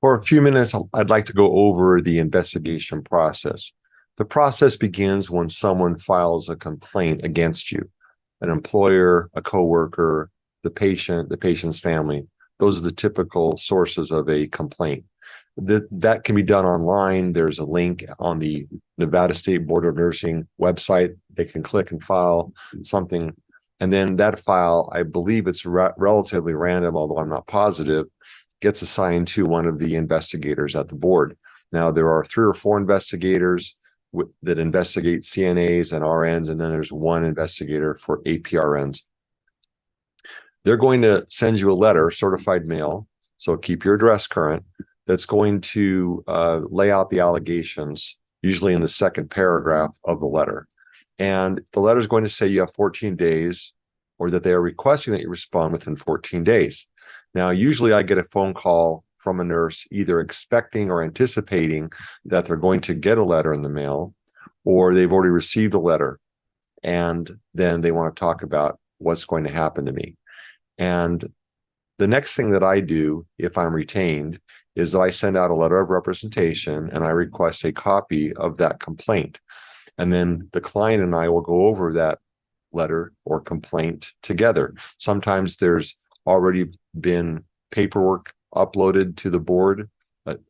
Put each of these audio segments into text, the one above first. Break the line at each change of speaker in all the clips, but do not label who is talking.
For a few minutes, I'd like to go over the investigation process. The process begins when someone files a complaint against you, an employer, a coworker, the patient's family. Those are the typical sources of a complaint. That can be done online. There's a link on the Nevada State Board of Nursing website. They can click and file something. And then that file, I believe it's relatively random, although I'm not positive, gets assigned to one of the investigators at the board. Now, there are 3 or 4 investigators that investigate CNAs and RNs, and then there's one investigator for APRNs. They're going to send you a letter, certified mail, so keep your address current, that's going to lay out the allegations, usually in the second paragraph of the letter. And the letter is going to say you have 14 days, or that they are requesting that you respond within 14 days. Now, usually I get a phone call from a nurse either expecting or anticipating that they're going to get a letter in the mail, or they've already received a letter, and then they want to talk about what's going to happen to me. And the next thing that I do, if I'm retained, is that I send out a letter of representation and I request a copy of that complaint. And then the client and I will go over that letter or complaint together. Sometimes there's already been paperwork uploaded to the board,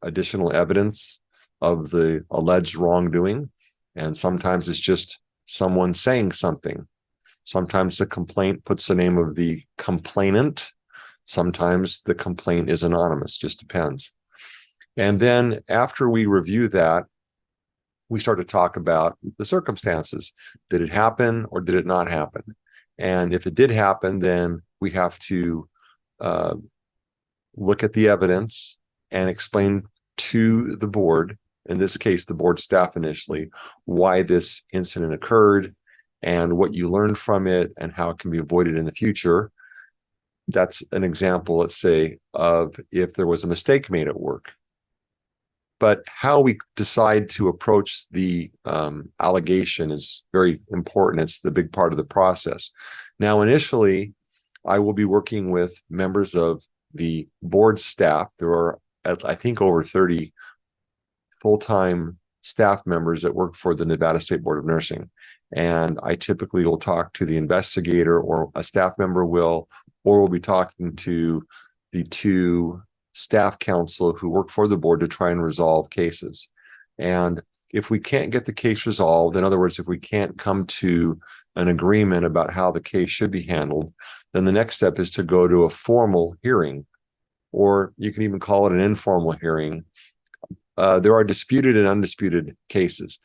additional evidence of the alleged wrongdoing. And sometimes it's just someone saying something. Sometimes the complaint puts the name of the complainant. Sometimes the complaint is anonymous, just depends. And then after we review that, we start to talk about the circumstances. Did it happen or did it not happen? And if it did happen, then we have to look at the evidence and explain to the board, in this case, the board staff initially, why this incident occurred and what you learned from it and how it can be avoided in the future. That's an example, let's say, of if there was a mistake made at work. But how we decide to approach the allegation is very important. It's the big part of the process. Now, initially, I will be working with members of the board staff. There are, I think, over 30 full-time staff members that work for the Nevada State Board of Nursing. And I typically will talk to the investigator, or a staff member will, or we'll be talking to the 2 staff counsel who work for the board to try and resolve cases. And if we can't get the case resolved, in other words, if we can't come to an agreement about how the case should be handled, then the next step is to go to a formal hearing, or you can even call it an informal hearing. There are disputed and undisputed cases.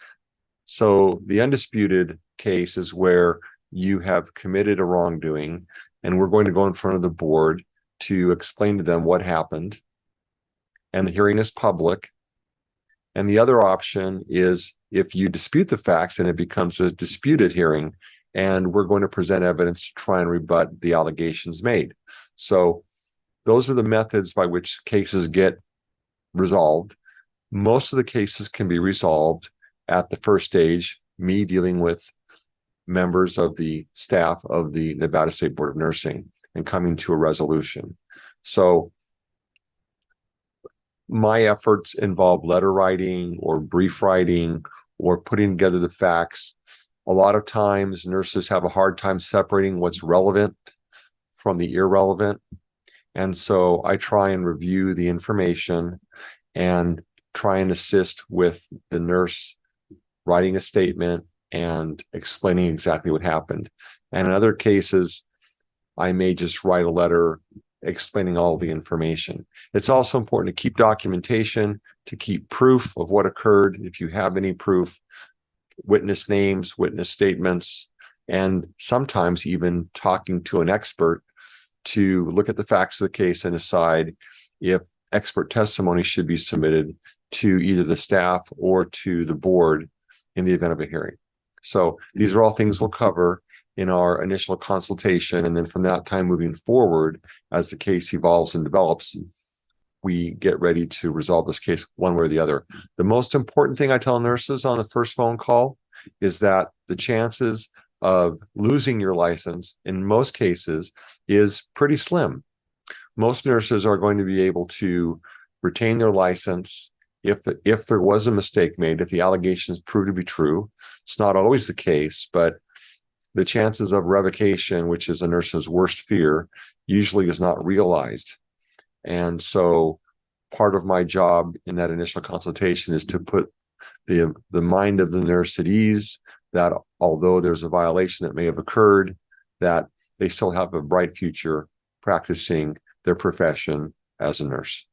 So the undisputed case is where you have committed a wrongdoing, and we're going to go in front of the board to explain to them what happened, and the hearing is public. And the other option is if you dispute the facts, and it becomes a disputed hearing, and we're going to present evidence to try and rebut the allegations made. So those are the methods by which cases get resolved. Most of the cases can be resolved at the first stage, me dealing with members of the staff of the Nevada State Board of Nursing and coming to a resolution. So my efforts involve letter writing or brief writing or putting together the facts. A lot of times nurses have a hard time separating what's relevant from the irrelevant. And so I try and review the information and try and assist with the nurse writing a statement and explaining exactly what happened. And in other cases, I may just write a letter explaining all the information. It's also important to keep documentation, to keep proof of what occurred, if you have any proof, witness names, witness statements, and sometimes even talking to an expert to look at the facts of the case and decide if expert testimony should be submitted to either the staff or to the board in the event of a hearing. So these are all things we'll cover in our initial consultation. And then from that time moving forward, as the case evolves and develops, we get ready to resolve this case one way or the other. The most important thing I tell nurses on the first phone call is that the chances of losing your license in most cases is pretty slim. Most nurses are going to be able to retain their license. If there was a mistake made, if the allegations prove to be true, it's not always the case, but the chances of revocation, which is a nurse's worst fear, usually is not realized. And so part of my job in that initial consultation is to put the mind of the nurse at ease, that although there's a violation that may have occurred, that they still have a bright future practicing their profession as a nurse.